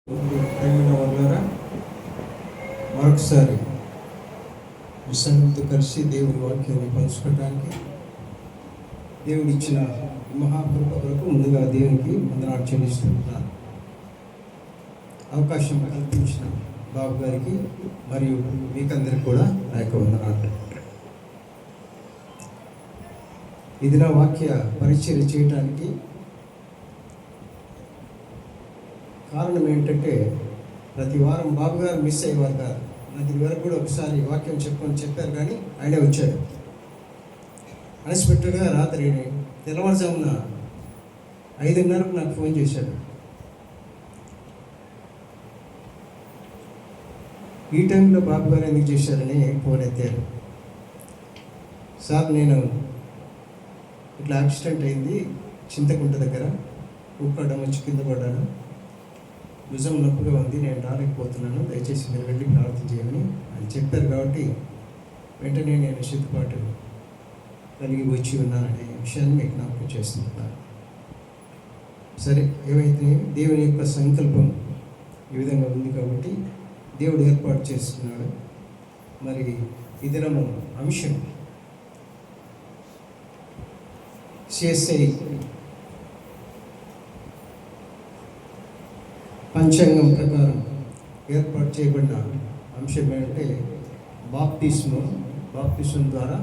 ప్రేమైన వాళ్ళారా, మరొకసారి సంఘంతో కలిసి దేవుని వాక్యాన్ని పంచుకోవడానికి దేవుడు ఇచ్చిన మహాకృప కొరకు ముందుగా దేవునికి వందనాలు చెల్లిస్తున్నాను. అవకాశం కల్పించిన బాబు గారికి మరియు మీకందరికి కూడా నా యొక్క వందనాలు. ఇది నా వాక్య పరిచయం చేయడానికి కారణం ఏంటంటే, ప్రతి వారం బాబు గారు మిస్ అయ్యేవారు కాదు. నాకు ఇదివరకు కూడా ఒకసారి వాక్యం చెప్పారు, కానీ ఆయనే వచ్చాడు. అన్ఎక్స్పెక్టెడ్గా రాత్రి తెల్లవారుజామున 5:30కు నాకు ఫోన్ చేశాడు. ఈ టైంలో బాబు గారు ఎందుకు చేశారని ఫోన్ ఎత్తారు. సార్, నేను ఇట్లా యాక్సిడెంట్ అయింది, చింతకుంట దగ్గర ఉప్పడం వచ్చి కింద పడ్డాను, భుజం నొప్పిగా ఉంది, నేను రాలేకపోతున్నాను, దయచేసి మీరు వెళ్ళి ప్రార్థన చేయమని అని చెప్పారు. కాబట్టి వెంటనే నేను సిద్ధపాటు కలిగి వచ్చి ఉన్నాననే విషయాన్ని మీకు జ్ఞాపకం చేస్తున్నాను. సరే, ఏమైతే దేవుని యొక్క సంకల్పం ఈ విధంగా ఉంది కాబట్టి దేవుడు ఏర్పాటు చేసుకున్నాడు. మరి ఈ దినము అంశం CSI పంచాంగం ప్రకారం ఏర్పాటు చేయబడిన అంశం ఏంటంటే బాప్తిస్మం ద్వారా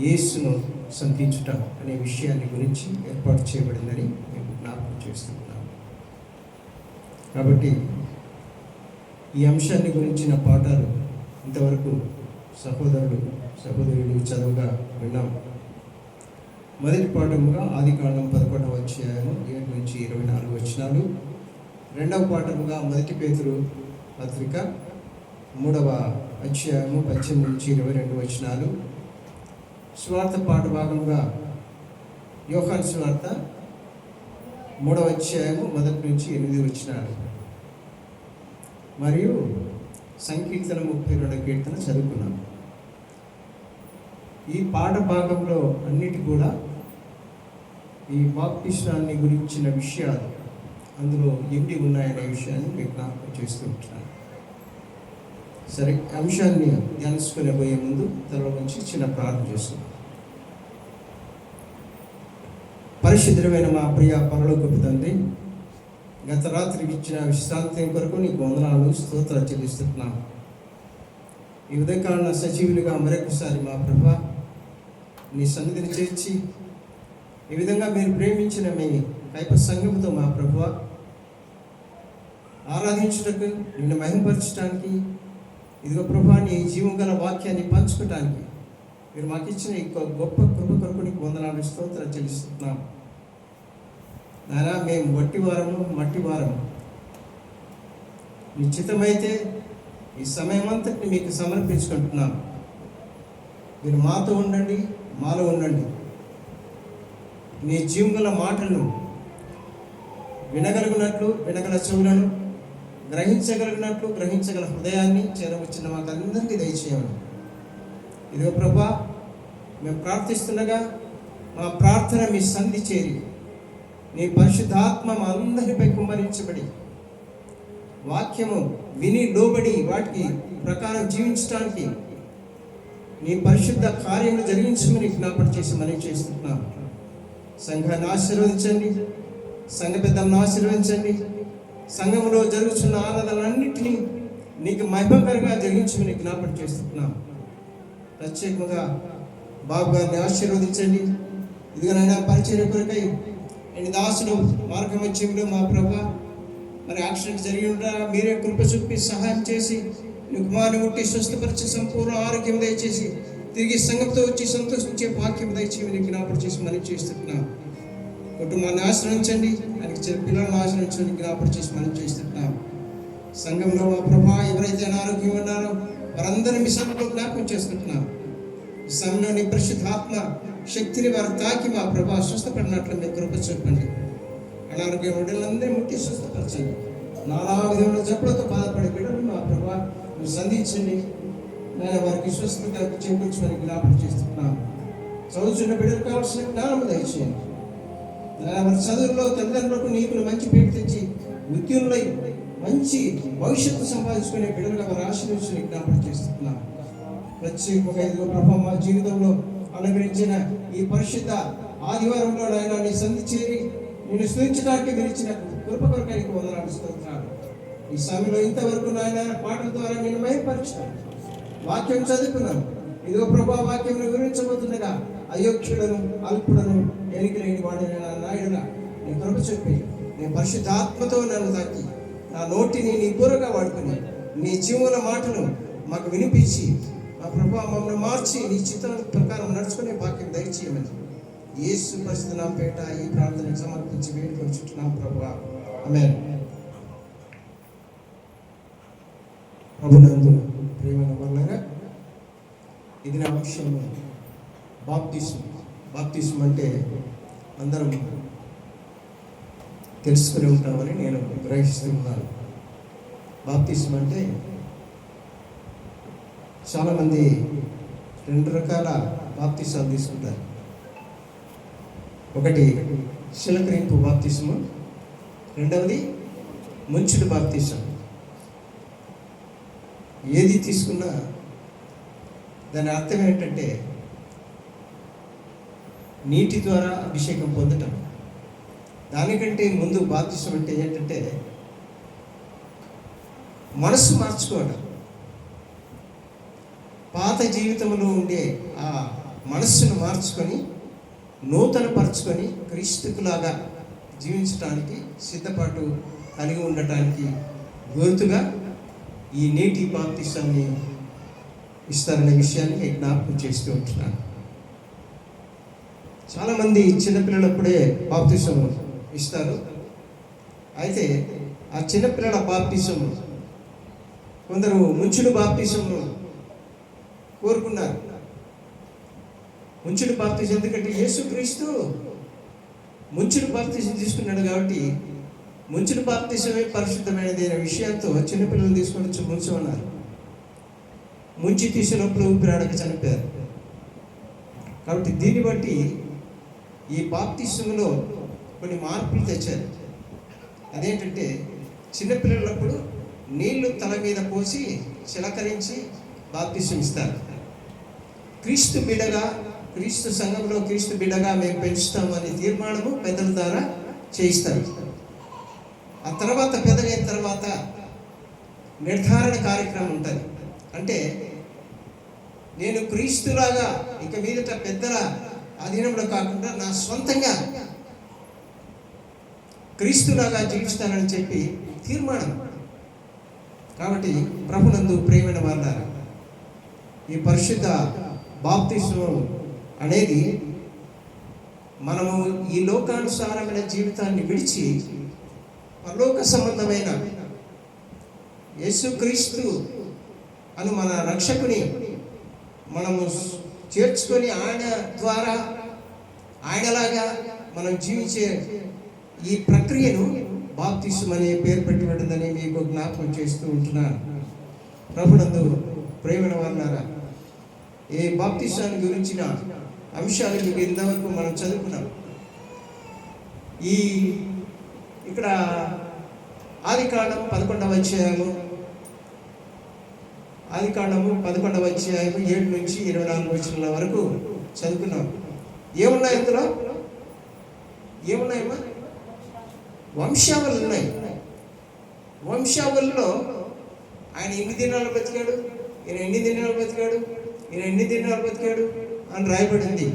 యేసును సంధించుట అనే విషయాన్ని గురించి ఏర్పాటు చేయబడిందని నేను జ్ఞాపకం చేస్తున్నాను. కాబట్టి ఈ అంశాన్ని గురించిన పాఠాలు ఇంతవరకు సహోదరులు చదువుగా విన్నాం. మొదటి పాఠముగా ఆదికాండం 11వ అధ్యాయము 7 నుంచి 24 వచనాలు, రెండవ పాఠముగా మొదటి పేతురు పత్రిక 3వ అధ్యాయము 18 నుంచి 22 వచనాలు, స్వార్థ పాఠ భాగంగా యోహాను స్వార్థ 3వ అధ్యాయము 1 నుంచి 8 వచనాలు, మరియు సంకీర్తన 32వ కీర్తన చదువుకున్నాం. ఈ పాఠ భాగంలో అన్నిటి కూడా ఈ బాప్తిస్మాన్ని గురించిన విషయాలు అందులో ఎండి ఉన్నాయనే విషయాన్ని మీకు జ్ఞాపకం చేస్తూ ఉంటున్నాను. సరే, అంశాన్ని ధ్యానించుకునే పోయే ముందు తలలో నుంచి చిన్న ప్రార్థన చేస్తున్నాం. పరిశుద్ధమైన మా ప్రియ పరలోకపు తండ్రి, గత రాత్రికి ఇచ్చిన విశ్రాంతి కొరకు నీకు వందనాలు, స్తోత్రాలు చెల్లిస్తున్నాం. ఈ ఉదయకాల సజీవులుగా మరొకసారి మా ప్రభా నీ సన్నిధిని చేర్చి ఈ విధంగా మీరు ప్రేమించిన మీ కైప సంఘముతో మా ప్రభువా ఆరాధించుటకు, నిన్ను మహిమపరచడానికి, ఇదిగో ప్రభా నీ జీవం గల వాక్యాన్ని పంచుకోవటానికి మీరు మాకు ఇచ్చిన ఈ గొప్ప కృప కొరకు నీకు వందనాలు, స్తోత్రాలు చెల్లిస్తున్నాం. నాయనా, మేము మట్టి వారము నిశ్చితమైతే ఈ సమయం అంతటిని మీకు సమర్పించుకుంటున్నాం. మీరు మాతో ఉండండి, మాలో ఉండండి. నీ జీవగల మాటలను వినగల చెవులను, గ్రహించగల హృదయాన్ని చేరవచ్చిన మాకు అందరికీ దయచేయమని. ఇదిగో ప్రభా, మేము ప్రార్థిస్తుండగా మా ప్రార్థన మీ సంధి చేరి నీ పరిశుద్ధాత్మ మా అందరిపై కుమ్మరించబడి వాక్యము విని లోబడి వాటికి ప్రకారం జీవించడానికి నీ పరిశుద్ధ కార్యము జరిగించమని జ్ఞాపకం చేసి మనం చేస్తున్నాం. సంఘాన్ని ఆశీర్వదించండి, సంఘ పెద్దలను ఆశీర్వదించండి. సంఘంలో జరుగుతున్న ఆరాధనలన్నింటినీ నీకు మహిమకరంగా జరిగించమని జ్ఞాపకం చేస్తున్నాం. ప్రత్యేకంగా బాబు గారిని ఆశీర్వదించండి. ఇదిగోనైనా పరిచర్య కొరకై నేను దాసులు మార్గం వచ్చేలో మా ప్రభా మరి యాక్సిడెంట్ జరిగి ఉంటారా, మీరే కృప చూపి సహాయం చేసి నీ కుమారుని ముట్టి స్వస్థపరిచి సంపూర్ణ ఆరోగ్యం దయచేసి తిరిగి సంఘంతో వచ్చి సంతోషించే వాక్యం దయచేయమని జ్ఞాపకం చేసి మనం చేస్తున్నాం. కుటుంబాన్ని ఆశ్రయించండి, ఆయనకి పిల్లలను ఆశ్రయించండి, జ్ఞాపకం చేసి మనం చేస్తున్నాం. సంఘంలో మా ప్రభా ఎవరైతే అనారోగ్యం ఉన్నారో వారందరినీ మీ సంఘంలో జ్ఞాపకం చేసుకుంటున్నాం. ఈ సమయంలో నీ పరిశుద్ధాత్మ శక్తిని వారు తాకి మా ప్రభా స్వస్థపడినట్లు మీ కృప చూపండి. అనారోగ్యం బిడ్డలందరినీ ముట్టి స్వస్థపరచండి. నానా విధంలో జబ్బులతో బాధపడే బిడ్డలు మా ప్రభా మీరు సంధించండి. నేను వారికి స్వస్థత చేకూర్చమని జ్ఞాపకం చేస్తున్నాం. చదువుతున్న బిడ్డలు కావాల్సిన జ్ఞానం దయచేయండి. వారి చదువుల్లో తల్లిదండ్రులకు నీకులు మంచి పేరు తెచ్చి మృత్యులై మంచి భవిష్యత్తు సంపాదించుకునే బిడ్డలుగా వారి ఆశీర్వదించి జ్ఞాపకం చేస్తున్నాను. ప్రత్యేకంగా ఇదిగో ప్రభు మా జీవితంలో అనుగ్రహించిన ఈ పరిశుద్ధ ఆదివారంలో ఆయన నీ సంధి చేరి నేను స్తుతించడానికి మీరు ఇచ్చిన కృప కొరకానికి వందనాలు స్తోత్రాలు. ఈ సమయంలో ఇంతవరకు నాయన పాటల ద్వారా నేను మహిమపరిచాను, వాక్యం చదువుకున్నాను. ఇదిగో ప్రభా వాక్యం వివరించబోతుండగా అయోగ్యులను అల్పులను ఎనికిలేని వాడిని నా నాయుడుగా నీ కృప చెప్పి నీ పరిశుద్ధాత్మతో నన్ను తాకి నా నోటిని నీ కూరగా వాడుకుని నీ జీవుల మాటను మాకు వినిపించి మా ప్రభా మమ్మల్ని మార్చి నీ చిత్తం ప్రకారం నడుచుకునే భాగ్యం దయచేయమని యేసు పరిశుద్ధ నామమున పేట ఈ ప్రార్థనకు సమర్పించి వేడుకొంచుచున్నాం ప్రభువా, ఆమేన్. ప్రభునందు ప్రియమైన వాళ్ళారా, ఇది నా విషయం. బాప్తిస్మం అంటే అందరం తెలుసుకుని ఉంటామని నేను గ్రహిస్తున్నాను. బాప్తిస్మం అంటే చాలామంది 2 రకాల బాప్తిసాలు తీసుకుంటారు. ఒకటి శిలకరింపు బాప్తిస్ము, రెండవది ముంచుడు బాప్తిసం. ఏది తీసుకున్నా దాని అర్థం ఏంటంటే నీటి ద్వారా అభిషేకం పొందటం. దానికంటే ముందు బాప్తిసం అంటే ఏంటంటే మనసు మార్చుకోవడం. పాత జీవితంలో ఉండే ఆ మనస్సును మార్చుకొని నూతన పరుచుకొని క్రీస్తుకులాగా జీవించడానికి సిద్ధపాటు కలిగి ఉండటానికి గుర్తుగా ఈ నీటి బాప్తిసాన్ని ఇస్తారనే విషయాన్ని జ్ఞాపకం చేస్తూ ఉంటున్నాను. చాలామంది చిన్నపిల్లలప్పుడే బాప్తిసం ఇస్తారు. అయితే ఆ చిన్నపిల్లల బాప్తిసం కొందరు ముంచుడు బాప్తిసం కోరుకున్నారు. ముంచుడు బాప్తిసం ఎందుకంటే యేసుక్రీస్తు ముంచుడు బాప్తిసం తీసుకున్నాడు కాబట్టి ముంచుడు బాప్తిసమే పరిశుద్ధమైనది అనే విషయంతో చిన్నపిల్లలు తీసుకొని వచ్చి ముంచమన్నారు. ముంచి తీసినప్పుడు ఊపిరాడక చనిపోయారు. కాబట్టి దీన్ని బట్టి ఈ బాప్తిసంలో కొన్ని మార్పులు తెచ్చారు. అదేంటంటే చిన్నపిల్లలప్పుడు నీళ్లు తల మీద పోసి చిలకరించి బాప్తిసం ఇస్తారు. క్రీస్తు బిడ్డగా, క్రీస్తు సంఘంలో క్రీస్తు బిడ్డగా మేము పెంచుతామని తీర్మానము పెద్దల ద్వారా చేయిస్తారు. ఆ తర్వాత పెద్దగైన తర్వాత నిర్ధారణ కార్యక్రమం ఉంటుంది. అంటే నేను క్రీస్తులాగా ఇక మీదట పెద్దల అధీనంలో కాకుండా నా స్వంతంగా క్రీస్తులాగా జీవిస్తానని చెప్పి తీర్మానం. కాబట్టి ప్రభునందు ప్రియమైన వాళ్ళారా, ఈ పరిశుద్ధ బాప్తిస్మం అనేది మనము ఈ లోకానుసారమైన జీవితాన్ని విడిచి పరలోక సంబంధమైన యేసుక్రీస్తు అను మన రక్షకుని మనము చేర్చుకొని ఆయన ద్వారా ఆయనలాగా మనం జీవించే ఈ ప్రక్రియను బాప్తిస్మం అనే పేరు పెట్టబడిందని మీకు జ్ఞాపకం చేస్తూ ఉంటున్నాను. ప్రభునందు ప్రేమైన వాళ్ళారా, ఈ బాప్తిస్మాన్ని గురించిన అంశాలు మీకు ఇంతవరకు మనం చదువుకున్నాం. ఇక్కడ ఆదికాండం 11వ అధ్యాయము 7 నుంచి 24 వచనాల వరకు చదువుకున్నాం. ఏమున్నాయి అందులో? ఏమున్నాయమ్మా? వంశావళులు ఉన్నాయి. వంశావళిలో ఆయన ఎన్ని దినాలు బతికాడు, ఈయన ఎన్ని దినాలు బతికాడు, ఈయన ఎన్ని దినాలు బతికాడు అని రాయబడింది.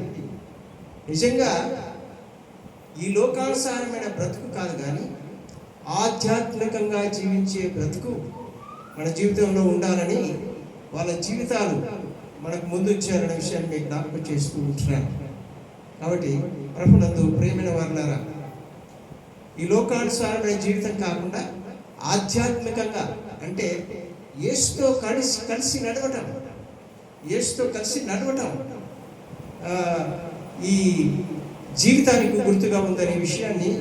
నిజంగా ఈ లోకానుసారమైన బ్రతుకు కాదు, కానీ ఆధ్యాత్మికంగా జీవించే బ్రతుకు మన జీవితంలో ఉండాలని వాళ్ళ జీవితాలు మనకు ముందు ఇచ్చారనే విషయాన్ని మీకు జ్ఞాపకం చేస్తూ ఉంటున్నాను. కాబట్టి ప్రభునందు ప్రియమైన వారులారా, ఈ లోకానుసారమైన జీవితం కాకుండా ఆధ్యాత్మికంగా అంటే యేసుతో కలిసి నడవటం ఈ జీవితానికి గుర్తుగా ఉందనే విషయాన్ని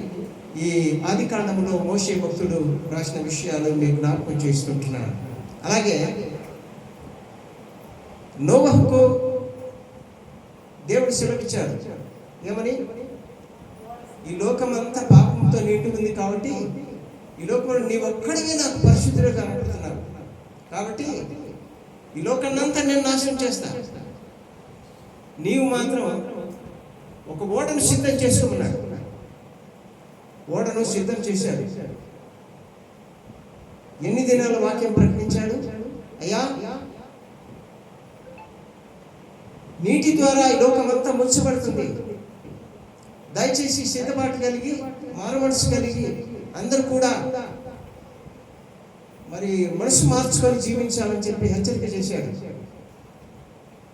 ఈ ఆదికాండంలో మోషే భక్తుడు రాసిన విషయాలు మీకు జ్ఞాపకం చేస్తుంటున్నాను. అలాగే నోవహుకు దేవుడు సెలవిచ్చాడు. ఏమని? ఈ లోకమంతా పాపంతో నిండి ఉంది కాబట్టి ఈ లోకంలో నీ ఒక్కడివే నాకు పరిశుద్ధులు కనబడుతున్నావు. కాబట్టి ఈ లోకాన్నంతా నేను నాశనం చేస్తా, నీవు మాత్రం ఒక ఓడను సిద్ధం చేసుకోమన్నాడు. ఓడను సిద్ధం చేశాడు. ఎన్ని దినాల వాక్యం ప్రకటించాడు? అయ్యా, నీటి ద్వారా ఈ లోకమంతా ముచ్చబడుతుంది, దయచేసి సిద్ధపాటు కలిగి మారు మనసు కలిగి అందరూ కూడా మరి మనసు మార్చుకొని జీవించాలని చెప్పి హెచ్చరిక చేశాడు.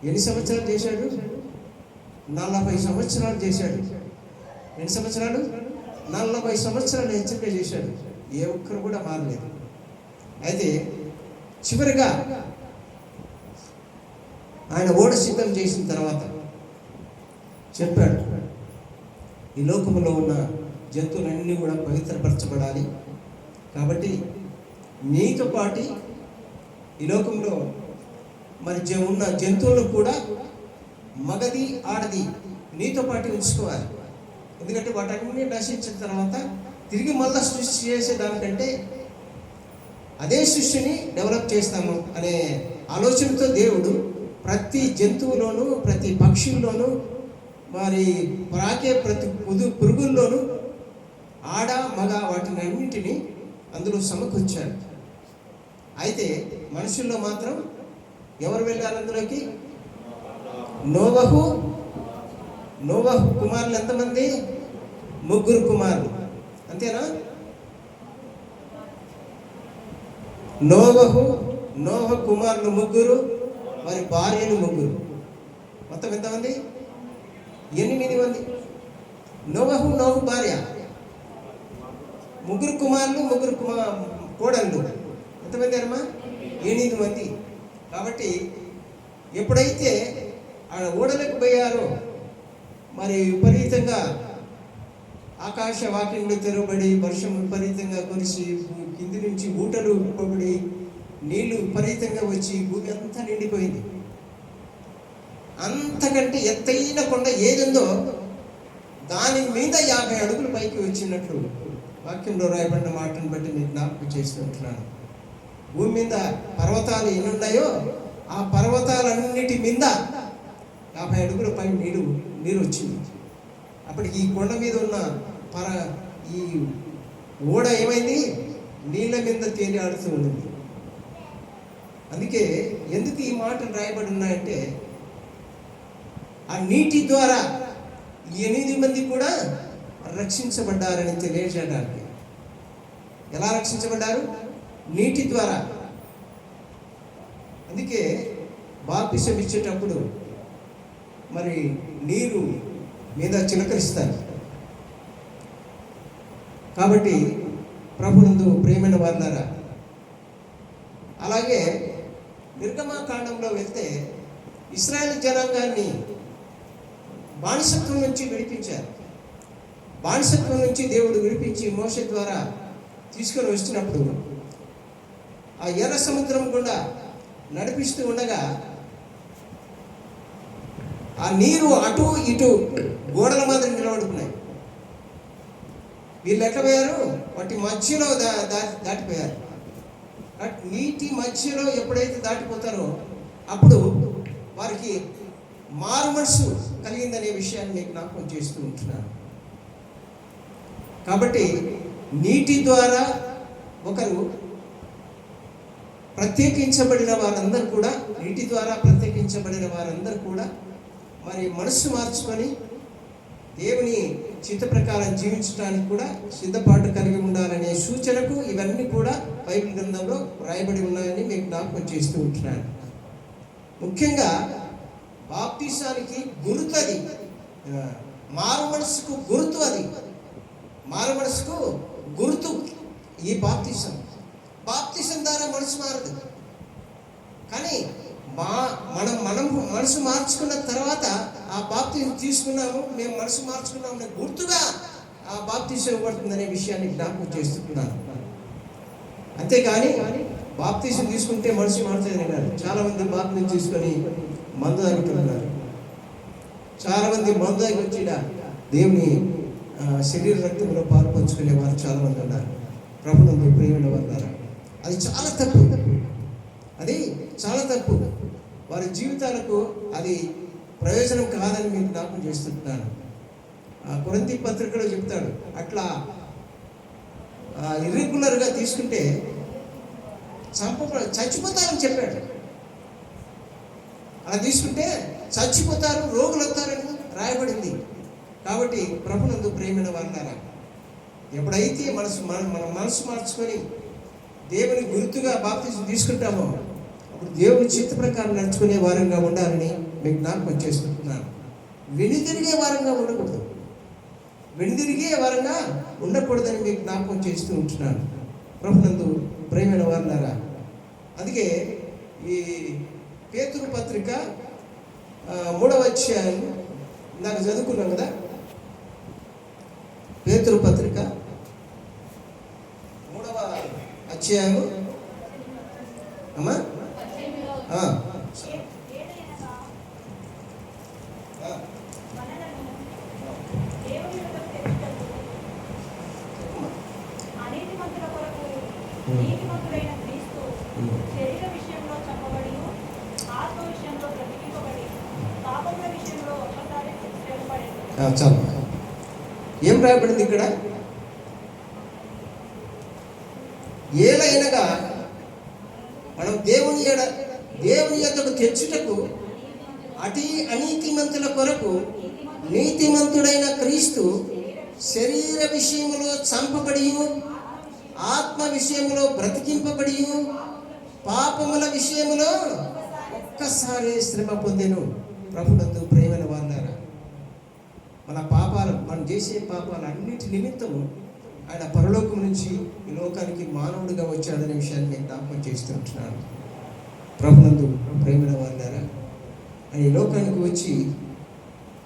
ఎన్ని సంవత్సరాలు చేశాడు? 40 సంవత్సరాలు చేశాడు. ఎన్ని సంవత్సరాలు? 40 సంవత్సరాలు హెచ్చరిక చేశాడు. ఏ ఒక్కరు కూడా మారలేదు. అయితే చివరిగా ఆయన ఓడ సిద్ధం చేసిన తర్వాత చెప్పాడు, ఈ లోకంలో ఉన్న జంతువులన్నీ కూడా పవిత్రపరచబడాలి. కాబట్టి నీతో పాటు ఈ లోకంలో మరి ఉన్న జంతువులు కూడా మగది ఆడది నీతో పాటు ఉంచుకోవాలి. ఎందుకంటే వాటన్ని నశించిన తర్వాత తిరిగి మళ్ళా సృష్టి చేసేదానికంటే అదే సృష్టిని డెవలప్ చేస్తాము అనే ఆలోచనతో దేవుడు ప్రతి జంతువులోనూ ప్రతి పక్షుల్లోనూ మరి ప్రాకే ప్రతి పురుగుల్లోనూ ఆడ మగ వాటిని అన్నింటినీ అందులో సమకూర్చారు. అయితే మనుషుల్లో మాత్రం ఎవరు వెళ్ళారు అందులోకి? నోవహు కుమారులు ఎంతమంది? 3 కుమారులు. అంతేనా? నోవహు కుమారులు 3, వారి భార్యలు 3. మొత్తం ఎంతమంది? 8 మంది. నోవహు భార్య, 3 కుమారులు, 3 కోడళ్ళు. ఎంతమంది అమ్మా? 8 మంది. కాబట్టి ఎప్పుడైతే ఆ ఓడలకు పోయారో మరి విపరీతంగా ఆకాశ వాకిండ్లు తెరవబడి వర్షం విపరీతంగా కురిసి కింది నుంచి ఊటలు ఉప్పబడి నీళ్లు విపరీతంగా వచ్చి భూమి అంతా నిండిపోయింది. అంతకంటే ఎత్తైన కొండ ఏదుందో దాని మీద 50 అడుగులు పైకి వచ్చినట్లు వాక్యంలో రాయబడిన మాటను బట్టి నేను జ్ఞాపకం చేస్తుంటున్నాను. భూమి మీద పర్వతాలు ఎన్ని ఉన్నాయో ఆ పర్వతాలన్నిటి మీద 50 అడుగుల పై నీరు వచ్చింది. అప్పటికి ఈ కొండ మీద ఉన్న ఈ ఓడ ఏమైంది? నీళ్ళ మీద తేలి ఆడుతూ ఉంది. అందుకే ఎందుకు ఈ మాటలు రాయబడి ఉన్నాయంటే ఆ నీటి ద్వారా 8 మంది కూడా రక్షించబడ్డారని తెలియజేయడానికి. ఎలా రక్షించబడ్డారు? నీటి ద్వారా. అందుకే బాప్తిసం ఇచ్చేటప్పుడు మరి నీరు మీద చిలకరిస్తారు. కాబట్టి ప్రభునందు ప్రియమైన వారులారా, అలాగే నిర్గమకాండంలో వెళ్తే ఇశ్రాయేలు జనాంగాన్ని బానిసత్వం నుంచి విడిపించారు. బానిసత్వం నుంచి దేవుడు విడిపించి మోషే ద్వారా తీసుకొని వచ్చినప్పుడు ఆ ఎర్ర సముద్రం గుండా నడిపిస్తూ ఉండగా ఆ నీరు అటు ఇటు గోడల మాదిరి నిలబడుకున్నాయి. వీళ్ళు ఎట్లా పోయారు? వాటి మధ్యలో దాటిపోయారు. నీటి మధ్యలో ఎప్పుడైతే దాటిపోతారో అప్పుడు వారికి మారు మనసు కలిగిందనే విషయాన్ని మీకు జ్ఞాపకం చేస్తూ ఉంటున్నాను. కాబట్టి నీటి ద్వారా ఒకరు ప్రత్యేకించబడిన వారందరూ కూడా, నీటి ద్వారా ప్రత్యేకించబడిన వారందరూ కూడా మరి మనస్సు మార్చుకొని దేవుని చిత్త ప్రకారం జీవించడానికి కూడా సిద్ధపాటు కలిగి ఉండాలనే సూచనకు ఇవన్నీ కూడా బైబిల్ గ్రంథంలో రాయబడి ఉన్నాయని మీకు జ్ఞాపకం చేస్తూ ఉంటున్నాను. ముఖ్యంగా బాప్తిసానికి గుర్తు అది, మారు మనసుకు గుర్తు అది. మారు మనసుకు గుర్తు ఈ బాప్తిసం. బాప్తిసం ద్వారా మనసు మారదు, కానీ మనం మనసు మార్చుకున్న తర్వాత ఆ బాప్తిసం తీసుకున్నాము, మేము మనసు మార్చుకున్నాము గుర్తుగా ఆ బాప్తిసం ఇవ్వబడుతుందనే విషయాన్ని జ్ఞాపకం చేస్తున్నాను. అంతేకాని బాప్తిసం తీసుకుంటే మనసు మారుతుంది కాదు. చాలామంది బాప్తిసం తీసుకొని మందు తాగుతున్నారు. చాలామంది మందు తాగి వచ్చి దేవుని శరీర రక్తంలో పాలు పంచుకునే వారు చాలామంది ఉన్నారు. ప్రభునందు ప్రియమైన వారులారా, అది చాలా తప్పు. అది చాలా తప్పు. వారి జీవితాలకు అది ప్రయోజనం కాదని మీకు జ్ఞాపకం చేస్తున్నాను. కొరింథీ పత్రికలో చెప్తాడు, అట్లా ఇర్రెగ్యులర్గా తీసుకుంటే చచ్చిపోతారని చెప్పాడు. అలా తీసుకుంటే చచ్చిపోతారు, రోగులు అవుతారని రాయబడింది. కాబట్టి ప్రభునందు ప్రియమైన వారులారా, ఎప్పుడైతే మన మనసు మార్చుకొని దేవుని గుర్తుగా బాప్తిసం తీసుకుంటామో అప్పుడు దేవుని చిత్త ప్రకారం నడుచుకునే వారంగా ఉండాలని మీకు జ్ఞాపకం చేస్తున్నాను. వెనుదిరిగే వారంగా ఉండకూడదు, వెనుదిరిగే వారంగా ఉండకూడదని మీకు జ్ఞాపకం చేస్తూ ఉంటున్నాను. ప్రభునందు ప్రియమైన వారులారా, అందుకే ఈ పేతురు పత్రిక 3వ అధ్యాయం నాకు చదువుకున్నాం కదా. పేతురు పత్రిక 3వ అధ్యాయము అమ్మా చాలు. ఏం రాయబడింది ఇక్కడ? ఏలైనగా మనం దేవుని యొద్దకు తెచ్చుటకు అనీతిమంతుల కొరకు నీతిమంతుడైన క్రీస్తు శరీర విషయములో చంపబడి, ఆత్మ విషయములో బ్రతికింపబడి, పాపముల విషయములో ఒక్కసారి శ్రమ పొందెను. ప్రభునందు ప్రియమైన వారులారా, మనం చేసే పాపాలు అన్నిటి నిమిత్తము ఆయన పరలోకం నుంచి ఈ లోకానికి మానవుడిగా వచ్చాడనే విషయాన్ని నేను జ్ఞాపకం చేస్తూ ఉంటున్నాను. ప్రభునందు ప్రేమైన వారులారా, ఆయన ఈ లోకానికి వచ్చి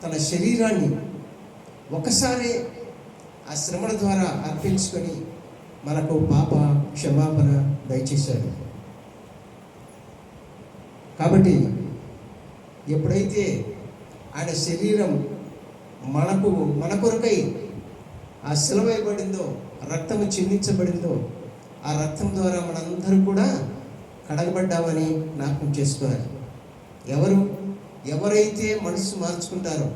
తన శరీరాన్ని ఒకసారి ఆ శ్రమల ద్వారా అర్పించుకొని మనకు పాప క్షమాపణ దయచేశాడు. కాబట్టి ఎప్పుడైతే ఆయన శరీరం మన కొరకై ఆ శిలువ వేయబడిందో, రక్తము చిందించబడిందో, ఆ రక్తం ద్వారా మనందరూ కూడా కడగబడ్డామని జ్ఞాపకం చేసుకోవాలి. ఎవరైతే మనసు మార్చుకుంటారో,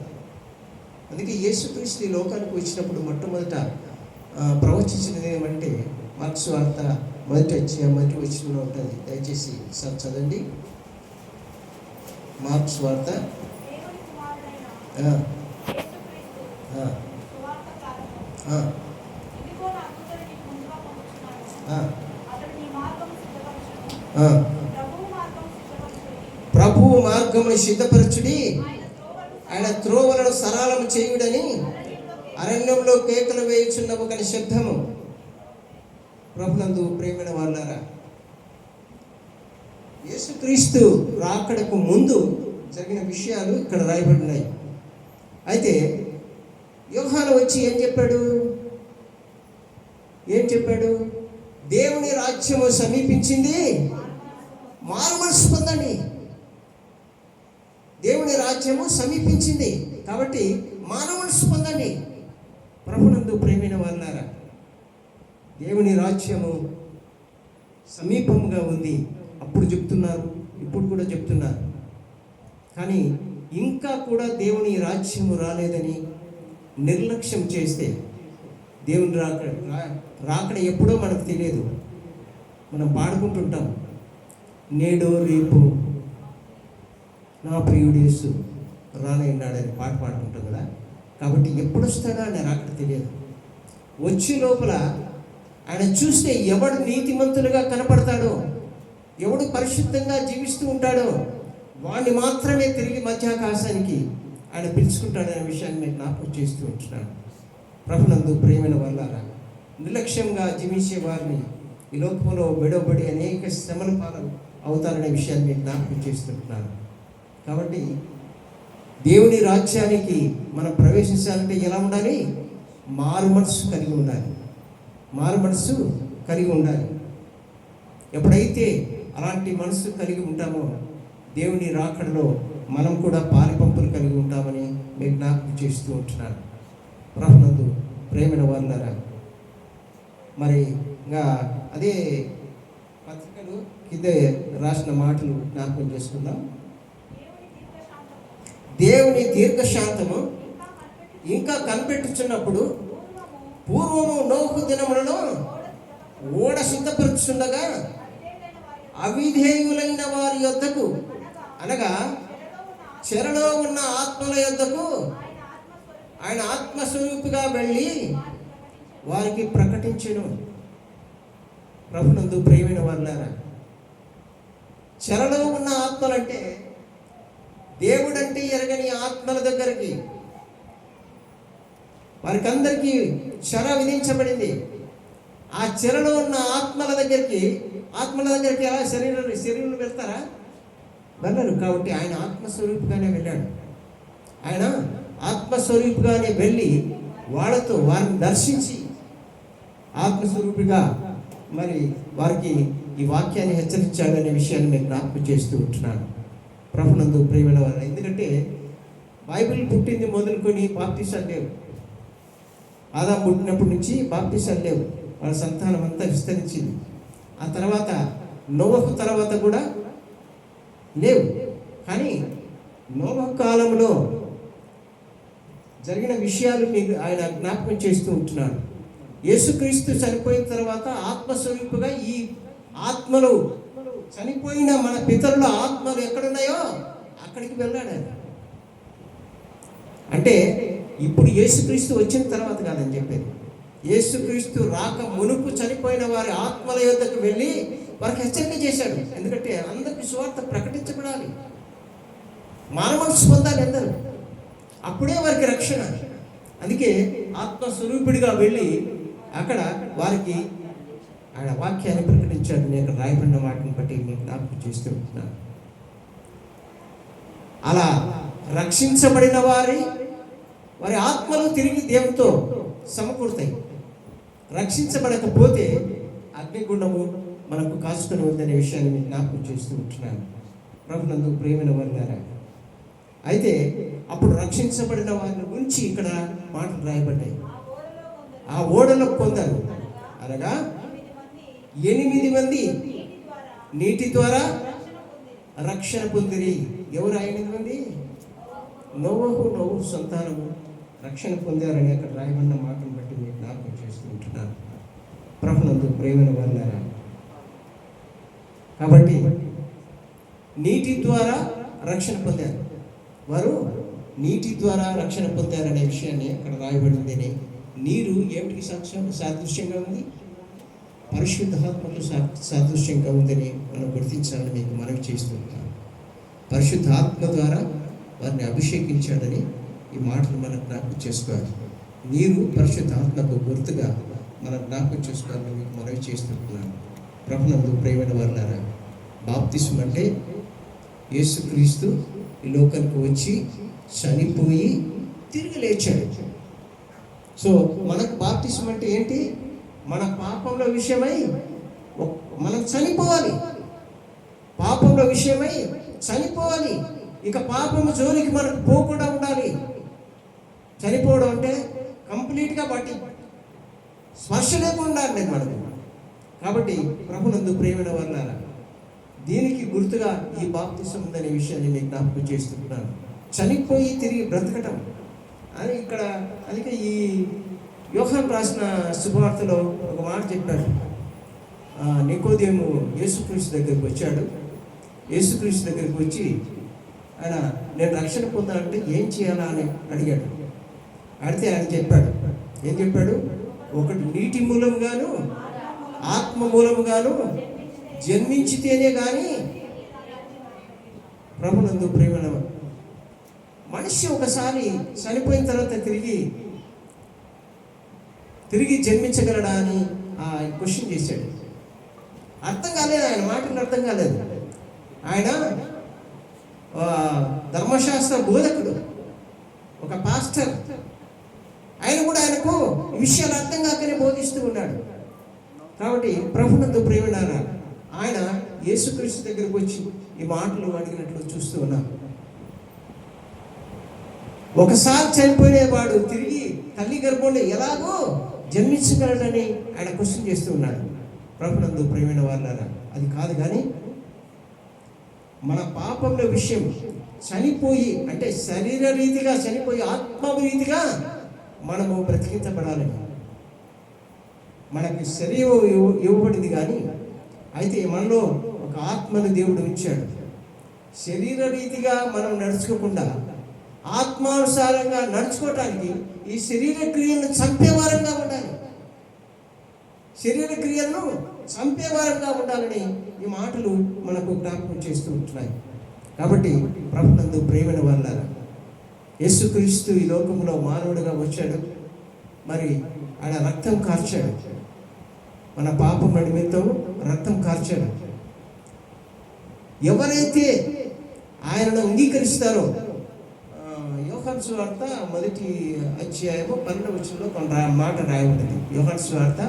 అందుకే యేసుక్రీస్తు ఈ లోకానికి వచ్చినప్పుడు మొట్టమొదట ప్రవచించినది ఏమంటే మార్కు సువార్త 1వ వచనంలో ఉంటుంది. దయచేసి సార్ చదవండి. మార్కు సువార్త ప్రభువు మార్గమును సిద్ధపరచుడి, ఆయన త్రోవలను సరళము చేయుడని అరణ్యంలో కేకలు వేయుచున్న ఒక శబ్దము. ప్రభునందు ప్రేమైన వారులారా, యేసుక్రీస్తు రాకడకు ముందు జరిగిన విషయాలు ఇక్కడ రాయబడినాయి. అయితే యోహాను వచ్చి ఏం చెప్పాడు? దేవుని రాజ్యము సమీపించింది, మారు మనసు పొందండి. దేవుని రాజ్యము సమీపించింది కాబట్టి మారు మనసు పొందండి. ప్రభునందు ప్రేమైన వారులారా, దేవుని రాజ్యము సమీపంగా ఉంది. అప్పుడు చెప్తున్నారు, ఇప్పుడు కూడా చెప్తున్నారు. కానీ ఇంకా కూడా దేవుని రాజ్యము రాలేదని నిర్లక్ష్యం చేస్తే దేవుని రాకడ ఎప్పుడో మనకు తెలియదు. మనం పాడుకుంటుంటాం, నేడో రేపు నా ప్రియుడు యేసు రానయ్యాడని పాట పాడుకుంటాం కదా. కాబట్టి ఎప్పుడు వస్తాడో ఆయన రాకడ తెలియదు. వచ్చే లోపల ఆయన చూస్తే ఎవడు నీతిమంతులుగా కనపడతాడో, ఎవడు పరిశుద్ధంగా జీవిస్తూ ఉంటాడో వాడిని మాత్రమే తిరిగి మధ్యాకాశానికి ఆయన పిలుచుకుంటాడనే విషయాన్ని నేను జ్ఞాపకం చేస్తూ ఉంటున్నాను. ప్రభునందు ప్రేమైన వారులారా, నిర్లక్ష్యంగా జీవించే వారిని ఈ లోకంలో విడవబడి అనేక శ్రమల పాలు అవుతారనే విషయాన్ని నేను జ్ఞాపకం చేస్తుంటున్నాను. కాబట్టి దేవుని రాజ్యానికి మనం ప్రవేశించాలంటే ఎలా ఉండాలి? మారు మనసు కలిగి ఉండాలి. ఎప్పుడైతే అలాంటి మనసు కలిగి ఉంటామో దేవుని రాకడలో మనం కూడా పాలిపంపులు కలిగి ఉంటామని నేను జ్ఞాపకం చేస్తూ ఉంటున్నాను. ప్రభునందు ప్రేమైన వారులారా, మరి ఇంకా అదే పత్రికలు కిందే రాసిన మాటలు జ్ఞాపకం చేసుకుందాం. దేవుని దీర్ఘశాంతము ఇంకా కనిపెట్టుచున్నప్పుడు పూర్వము నోహు దినములలో ఓడ సిద్ధపరుచుండగా అవిధేయులైన వారి యొద్దకు, అనగా చెరలో ఉన్న ఆత్మల యొద్దకు ఆయన ఆత్మస్వరూపిగా వెళ్ళి వారికి ప్రకటించెను. ప్రభునందు ప్రియమైన వారులారా, చెరలో ఉన్న ఆత్మలంటే దేవుడంటే ఎరగని ఆత్మల దగ్గరికి వారికి అందరికీ చెర విధించబడింది. ఆ చెరలో ఉన్న ఆత్మల దగ్గరికి ఎలా శరీరం వెళ్తారా? వెళ్ళరు. కాబట్టి ఆయన ఆత్మస్వరూపుగానే వెళ్ళాడు. ఆయన ఆత్మస్వరూపుగానే వెళ్ళి వాళ్ళతో వారిని దర్శించి ఆత్మస్వరూపిగా మరి వారికి ఈ వాక్యాన్ని హెచ్చరించాడు అనే విషయాన్ని నేను జ్ఞాపకం చేస్తూ ఉంటున్నాను. ప్రభునందు ప్రియమైన వారు, ఎందుకంటే బైబిల్ పుట్టింది మొదలుకొని బాప్తిసాలు లేవు. ఆదాము పుట్టినప్పటి నుంచి బాప్తిసాలు లేవు. వాళ్ళ సంతానం అంతా విస్తరించింది. ఆ తర్వాత నోవహు తర్వాత కూడా లేవు. కానీ నోవహు కాలంలో జరిగిన విషయాలు మీకు ఆయన జ్ఞాపకం చేస్తూ ఉంటున్నాడు. యేసుక్రీస్తు చనిపోయిన తర్వాత ఆత్మస్వరూపుగా ఈ ఆత్మలు, చనిపోయిన మన పితరుల ఆత్మలు ఎక్కడున్నాయో అక్కడికి వెళ్ళాడు ఆయన. అంటే ఇప్పుడు యేసుక్రీస్తు వచ్చిన తర్వాత కాదని చెప్పేది, యేసుక్రీస్తు రాక మునుపు చనిపోయిన వారి ఆత్మల యొద్దకు వెళ్ళి వారికి హెచ్చరిక చేశాడు. ఎందుకంటే అందరికీ సువార్త ప్రకటించబడాలి, మానవల్సి పొందాలి అందరూ, అప్పుడే వారికి రక్షణ. అందుకే ఆత్మస్వరూపుడిగా వెళ్ళి అక్కడ వారికి ఆయన వాక్యాన్ని ప్రకటించాడు. నేను రాయబడిన వాటిని బట్టి మీకు జ్ఞాపకం చేస్తూ ఉంటున్నాను. అలా రక్షించబడిన వారి ఆత్మలు తిరిగి దేవునితో సమకూరుతాయి. రక్షించబడకపోతే అగ్నిగుండము మనకు కాచుకొని ఉందనే విషయాన్ని మీకు జ్ఞాపకం చేస్తూ ఉంటున్నాను. ప్రభునందు ప్రియమైన వారులారా, అయితే అప్పుడు రక్షించబడిన వారిని గురించి ఇక్కడ మాటలు రాయబడ్డాయి. ఆ ఓడలో కొందరు, అనగా 8 మంది నీటి ద్వారా రక్షణ పొందిరి. ఎవరు 8 మంది? నోవహు సంతానము రక్షణ పొందారని అక్కడ రాయబడిన మాటను బట్టి మీకు జ్ఞాపకం చేస్తూ ఉంటున్నాను. ప్రభునందు ప్రేమైన వారులారా, కాబట్టి నీటి ద్వారా రక్షణ పొందారు. వారు నీటి ద్వారా రక్షణ పొందారనే విషయాన్ని అక్కడ రాయబడింది. నీరు ఏమిటికి సాదృశ్యంగా ఉంది? పరిశుద్ధాత్మకు సాదృశ్యంగా ఉందని మనం గుర్తించాలని మీకు మనవి చేస్తుంటాం. పరిశుద్ధాత్మ ద్వారా వారిని అభిషేకించాడని ఈ మాటలు మనం జ్ఞాపకం చేసుకోవాలి. నీరు పరిశుద్ధాత్మకు గుర్తుగా మనం జ్ఞాపకం చేసుకోవాలని మీకు మనవి చేస్తున్నాను. ప్రభునందు ప్రియమైన వారులారా, బాప్తిస్మం అంటే యేసుక్రీస్తు ఈ లోకానికి వచ్చి చనిపోయి తిరిగి లేచాడు. సో మనకు బాప్తిస్మం అంటే ఏంటి? మన పాపంల విషయమై మనం చనిపోవాలి. పాపంల విషయమై చనిపోవాలి. ఇక పాపము జోలికి మనకు పోకుండా ఉండాలి. చనిపోవడం అంటే కంప్లీట్గా బట్టి స్పర్శ లేకుండా ఉండేది మనకు. కాబట్టి ప్రభునందు ప్రియమైన వారులారా, దీనికి గుర్తుగా ఈ బాప్తిసం ఉందనే విషయాన్ని నేను జ్ఞాపకం చేస్తున్నాను. చనిపోయి తిరిగి బ్రతకటం అని ఇక్కడ అందుకే ఈ యోహాను రాసిన శుభవార్తలో ఒక మాట చెప్పాడు. నికోదేము యేసుక్రీస్తు దగ్గరికి వచ్చాడు. యేసుక్రీస్తు దగ్గరికి వచ్చి ఆయన నేను రక్షణ పొందాలంటే ఏం చేయాలా అని అడిగాడు. అడిగితే ఆయన చెప్పాడు. ఏం చెప్పాడు? ఒకటి నీటి మూలంగాను ఆత్మ మూలముగాను జన్మించితేనే కానీ ప్రభునందు ప్రేమ మనిషి ఒకసారి చనిపోయిన తర్వాత తిరిగి జన్మించగలడా అని క్వశ్చన్ చేశాడు. అర్థం కాలేదు, ఆయన మాటలు అర్థం కాలేదు. ఆయన ధర్మశాస్త్ర బోధకుడు, ఒక పాస్టర్. ఆయన కూడా ఆయనకు విషయాలు అర్థం కాకనే బోధిస్తూ ఉన్నాడు. కాబట్టి ప్రభునందు ప్రేమనారా, ఆయన యేసుక్రీస్తు దగ్గరకు వచ్చి ఈ మాటలు అడిగినట్లు చూస్తూ ఉన్నాను. ఒకసారి చనిపోయినవాడు తిరిగి తల్లి గర్భంలో ఎలాగో జన్మించగలడని ఆయన క్వశ్చన్ చేస్తూ ఉన్నాడు. ప్రభునందు ప్రియమైన వాళ్ళారా, అది కాదు. కానీ మన పాపంలో విషయం చనిపోయి, అంటే శరీర రీతిగా చనిపోయి ఆత్మ రీతిగా మనము బ్రతికించబడాలి. మనకి శరీరం ఇవ్వబడింది, కానీ అయితే మనలో ఒక ఆత్మను దేవుడు ఉంచాడు. శరీర రీతిగా మనం నడుచుకోకుండా ఆత్మానుసారంగా నడుచుకోవటానికి ఈ శరీర క్రియలను చంపేవారంగా ఉండాలి. శరీర క్రియలను చంపేవారంగా ఉండాలని ఈ మాటలు మనకు జ్ఞాపకం చేస్తూ ఉంటున్నాయి. కాబట్టి ప్రభునందు ప్రేమైన వాళ్ళారా, యేసుక్రీస్తు ఈ లోకంలో మానవుడిగా వచ్చాడు. మరి ఆయన రక్తం కార్చాడు, మన పాపం నిమిత్తం రక్తం కార్చాడు. ఎవరైతే ఆయనను అంగీకరిస్తారో, యోహాను సువార్త 1వ అధ్యాయము 12వ వచనంలో కొంత మాట రాయబడింది. యోహాను సువార్త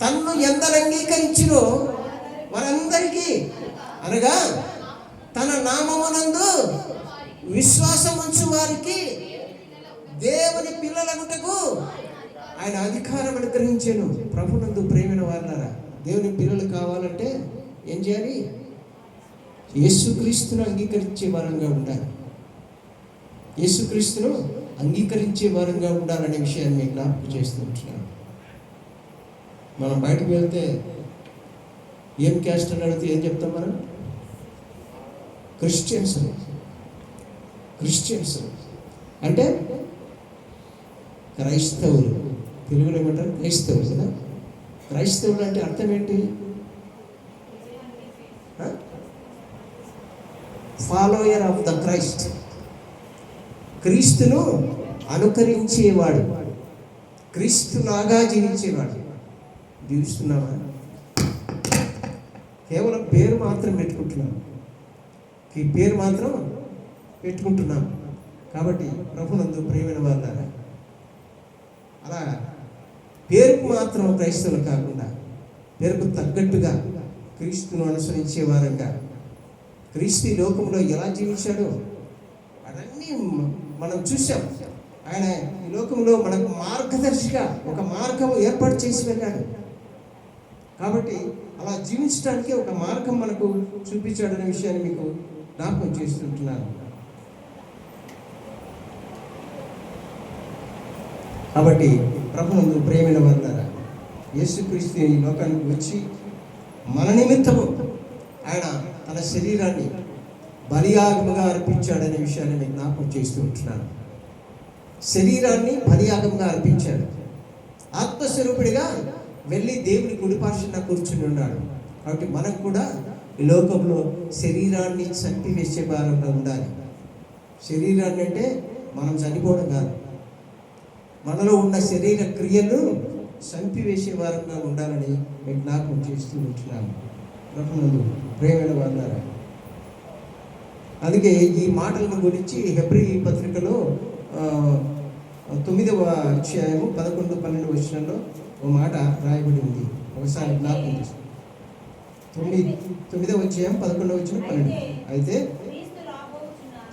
తన్ను ఎందరు అంగీకరించినో వారందరికీ, అనగా తన నామమునందు విశ్వాసం ఉంచు వారికి దేవుని పిల్లలగుటకు ఆయన అధికారం అనుగ్రహించాను. ప్రభునందు ప్రేమైన వారులారా, దేవుని పిల్లలు కావాలంటే ఏం చేయాలి? యేసుక్రీస్తును అంగీకరించే వారంగా ఉండాలి. యేసుక్రీస్తును అంగీకరించే వారంగా ఉండాలనే విషయాన్ని మీకు జ్ఞాపకం చేస్తూ ఉంటున్నాను. మనం బయటకు వెళ్తే ఏం క్యాస్ట్ అని అడిగితే ఏం చెప్తాం? మనం క్రిస్టియన్స్ అంటే క్రైస్తవులు. తెలుగులో ఏమంటారు? క్రైస్తవులు కదా. క్రైస్తవులు అంటే అర్థం ఏంటి? Follower of the Christ. క్రీస్తును అనుకరించేవాడు, క్రీస్తులాగా జీవించేవాడు. జీవిస్తున్నావా? కేవలం పేరు మాత్రం పెట్టుకుంటున్నాం, ఈ పేరు మాత్రం పెట్టుకుంటున్నాం. కాబట్టి ప్రభునందు ప్రియమైన వాళ్ళారా, అలా పేరుకు మాత్రం క్రైస్తవులు కాకుండా పేరుకు తగ్గట్టుగా క్రీస్తును అనుసరించే వారంగా, క్రీస్తు లోకంలో ఎలా జీవించాడో అవన్నీ మనం చూసాం. ఆయన ఈ లోకంలో మనకు మార్గదర్శిగా ఒక మార్గం ఏర్పాటు చేసి వెళ్ళాడు. కాబట్టి అలా జీవించడానికి ఒక మార్గం మనకు చూపించాడనే విషయాన్ని మీకు జ్ఞాపకం చేస్తుంటున్నాను. కాబట్టి ప్రభువునందు ప్రియమైన వారులారా, యేసుక్రీస్తు ఈ లోకానికి వచ్చి మన నిమిత్తము ఆయన తన శరీరాన్ని బలియాగముగా అర్పించాడనే విషయాన్ని మీకు జ్ఞాపకం చేస్తూ ఉంటున్నాను. శరీరాన్ని బలియాగంగా అర్పించాడు. ఆత్మస్వరూపుడిగా వెళ్ళి దేవుని కుడిపార్శ్వన కూర్చుని ఉన్నాడు. కాబట్టి మనం కూడా ఈ లోకంలో శరీరాన్ని చంపివేసే వారంగా ఉండాలి. శరీరాన్ని అంటే మనం చనిపోవడం కాదు, మనలో ఉన్న శరీర క్రియలు చంపివేసే వారంగా ఉండాలని మీకు జ్ఞాపకం చేస్తూ ఉంటున్నాను. ప్రభువునందు ప్రియమైన వారులారా, అందుకే ఈ మాటల గురించి హెబ్రీ పత్రికలో 9వ అధ్యాయము 11-12 వచనంలో ఒక మాట రాయబడి ఉంది. ఒకసారి జ్ఞాపకం చేస్తాం. 9వ అధ్యాయం 11వ వచనం 12. అయితే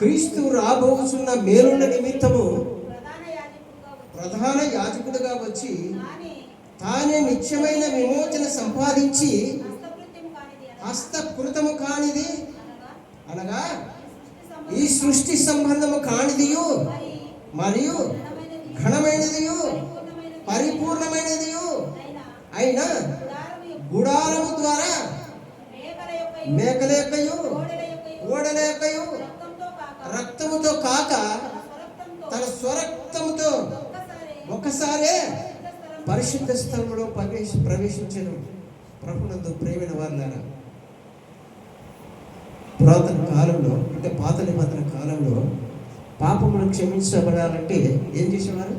క్రీస్తు రాబోచున్న మేలుల నిమిత్తము ప్రధాన యాజకుడుగా వచ్చి తానే నిత్యమైన విమోచన సంపాదించి హస్తకృతము కానిది, అనగా ఈ సృష్టి సంబంధము కానిదియు మరియు ఘనమైనదియు పరిపూర్ణమైనదియు అయిన గుడారము ద్వారా మేకల యొక్కయు ఓడల యొక్కయు రక్తముతో కాక తన స్వరక్తముతో ఒక్కసారే పరిశుద్ధ స్థలంలో ప్రవేశించను. ప్రభువునందు ప్రియమైన వారులారా, పురాతన కాలంలో అంటే పాత నిబంధన కాలంలో పాపములు క్షమించబడాలంటే ఏం చేసేవారు?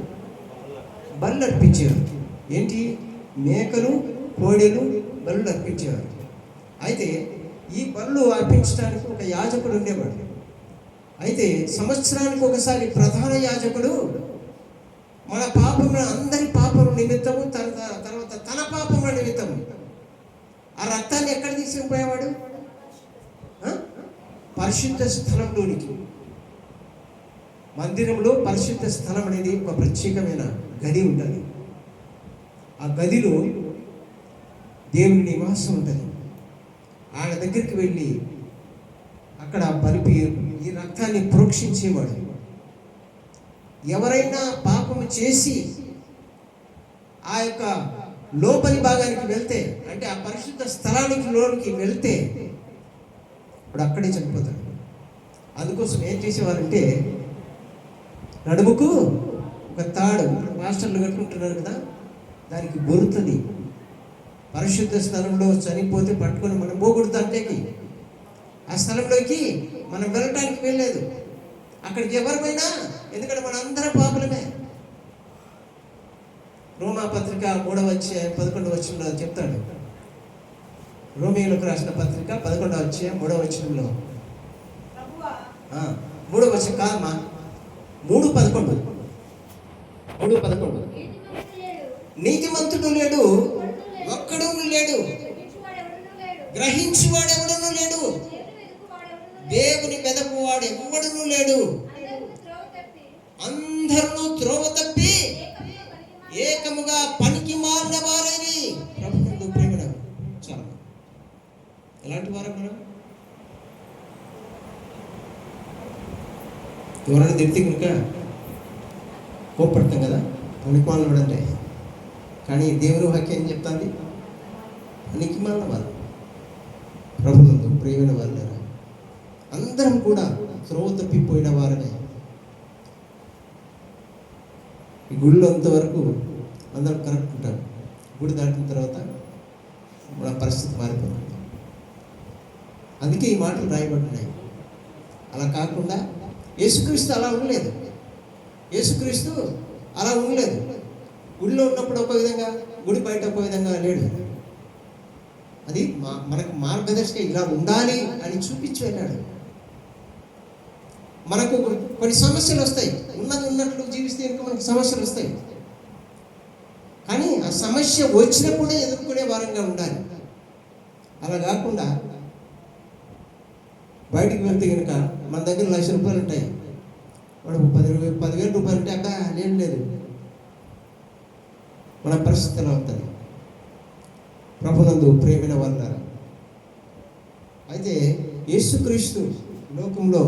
బళ్ళు అర్పించేవారు. ఏంటి? మేకలు, కోడెలు బళ్ళు అర్పించేవారు. అయితే ఈ బళ్ళు అర్పించడానికి ఒక యాజకుడు ఉండేవాడు. అయితే సంవత్సరానికి ఒకసారి ప్రధాన యాజకుడు మన పాపముల అందరి పాపముల నిమిత్తము తర్వాత తన పాపముల నిమిత్తము ఆ రక్తాన్ని ఎక్కడ తీసుకుపోయేవాడు? పరిశుద్ధ స్థలంలోనికి. మందిరంలో పరిశుద్ధ స్థలం అనేది ఒక ప్రత్యేకమైన గది ఉంటుంది. ఆ గదిలో దేవుని నివాసం ఉంటుంది. ఆయన దగ్గరికి వెళ్ళి అక్కడ బలిపి ఈ రక్తాన్ని ప్రోక్షించేవాడు. ఎవరైనా పాపము చేసి ఆ యొక్క లోపలి భాగానికి వెళ్తే, అంటే ఆ పరిశుద్ధ స్థలానికి లోనికి వెళ్తే ఇప్పుడు అక్కడే చనిపోతాడు. అందుకోసం ఏం చేసేవారంటే నడుముకు ఒక తాడు, మాస్టర్లు కట్టుకుంటున్నారు కదా, దానికి బొరుతుంది. పరిశుద్ధ స్థలంలో చనిపోతే పట్టుకొని మనం పోకూడదు, అంటేకి ఆ స్థలంలోకి మనం వెళ్ళటానికి వెళ్ళలేదు. అక్కడికి ఎవరిమైనా, ఎందుకంటే మన అందరం పాపులమే. రోమా పత్రిక 3వ అధ్యాయం 11వ వచనంలో చెప్తాడు. రోమియోలకు రాసిన పత్రిక 11వ అధ్యాయం 3వ వచనంలో 3వ వచనం కాదమ్మా, 3:11 నీతిమంతుడు లేడు, ఒక్కడు లేడు, గ్రహించువాడెవడను లేడు, దేవుని వెదకువాడు ఎవడను లేడు, అందరూ త్రోవ తప్పి ఏకముగా పనికి మారిన వారని. ప్రభుత్వం ప్రేమ చాలా ఎలాంటి వారు మనం? ఎవరైనా తిడితే కనుక కోప్పడతాం కదా, పనికి మాలిన వాడంటే. కానీ దేవుని వాక్యం ఏం చెప్తాంది? పనికి మాలిన వారు. ప్రభుత్వం ప్రేమైన వారు అందరం కూడా త్రోవ తప్పిపోయిన వారనే. ఈ గుడిలో అంతవరకు అందరం కరెక్ట్ ఉంటారు. గుడి దాటిన తర్వాత మన పరిస్థితి మారిపోతుంది. అందుకే ఈ మాటలు రాయబడినాయి. అలా కాకుండా యేసుక్రీస్తు అలా ఉండలేదు. యేసుక్రీస్తు అలా ఉండలేదు. గుడిలో ఉన్నప్పుడు ఒక విధంగా, గుడి బయట ఒక విధంగా లేడు. అది మనకు మార్గదర్శక ఇలా ఉండాలి అని చూపించి వెళ్ళాడు. మనకు కొన్ని సమస్యలు వస్తాయి, ఉన్నది ఉన్నట్లు జీవిస్తే ఇంకా మనకు సమస్యలు వస్తాయి. కానీ ఆ సమస్య వచ్చినప్పుడే ఎదుర్కొనే వారంగా ఉండాలి. అలా కాకుండా బయటికి వెళ్తే కనుక మన దగ్గర 1,00,000 రూపాయలు ఉంటాయి, వాడు 10,000 రూపాయలు ఉంటే అబ్బా లేదు, మన పరిస్థితి ఎలా ఉంటుంది? ప్రభునందు ప్రేమైన వాళ్ళారా, అయితే యేసుక్రీస్తు లోకంలో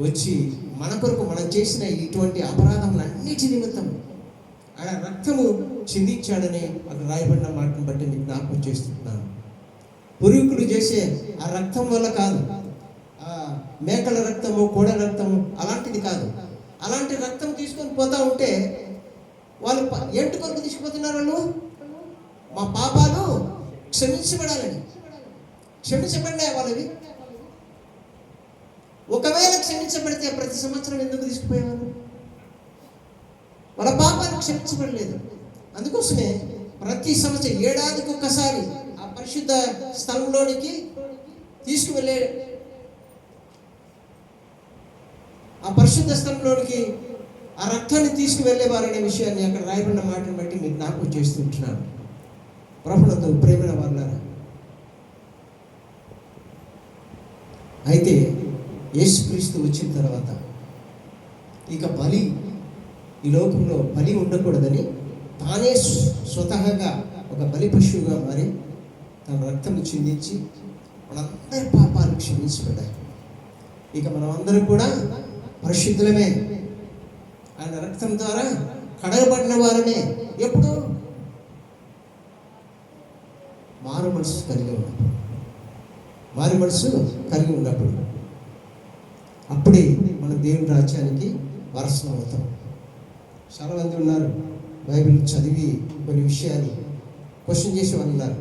వచ్చి మన కొరకు మనం చేసిన ఇటువంటి అపరాధములన్నిటి నిమిత్తం ఆయన రక్తము చిందించాడని అక్కడ రాయబడిన మాటను బట్టి మీకు జ్ఞాపకం చేస్తున్నాను. పూర్వీకులు చేసే ఆ రక్తం వల్ల కాదు, ఆ మేకల రక్తము, కోడల రక్తము అలాంటిది కాదు. అలాంటి రక్తం తీసుకొని పోతా ఉంటే వాళ్ళు ఎంటు కొరకు తీసుకుపోతున్నారు. వాళ్ళు మా పాపాలు క్షమించబడాలని. క్షమించబడినాయి వాళ్ళవి. ఒకవేళ క్షమించబడితే ప్రతి సంవత్సరం ఎందుకు తీసుకుపోయేవారు? వాళ్ళ పాపాలు క్షమించబడలేదు. అందుకోసమే ప్రతి సంవత్సరం ఏడాదికి ఒక్కసారి ఆ పరిశుద్ధ స్థలంలోనికి తీసుకువెళ్ళే, ఆ పరిశుద్ధ స్థలంలోనికి ఆ రక్తాన్ని తీసుకువెళ్ళేవారనే విషయాన్ని అక్కడ రాయబడిన మాటను బట్టి మీకు జ్ఞాపకం చేస్తుంటున్నాను. ప్రభువుతో ప్రేమైన వాళ్ళారా, అయితే యేసుక్రీస్తు వచ్చిన తర్వాత ఇక బలి, ఈ లోకంలో బలి ఉండకూడదని తానే స్వతహాగా ఒక బలి పశువుగా మారి తన రక్తం చిందించి మనందరి పాపాలు క్షమించబడ్డాయి. ఇక మనం అందరం కూడా పరిశుద్ధులమే, ఆయన రక్తం ద్వారా కడగబడిన వారమే. ఎప్పుడు? మారు మనసు కలిగి ఉన్నప్పుడు, మారు మనసు కలిగి ఉన్నప్పుడు అప్పుడే మన దేవుని రాజ్యానికి వారసులం అవుతాం. చాలామంది ఉన్నారు బైబిల్ చదివి కొన్ని విషయాలు క్వశ్చన్ చేసి వాళ్ళు ఉన్నారు.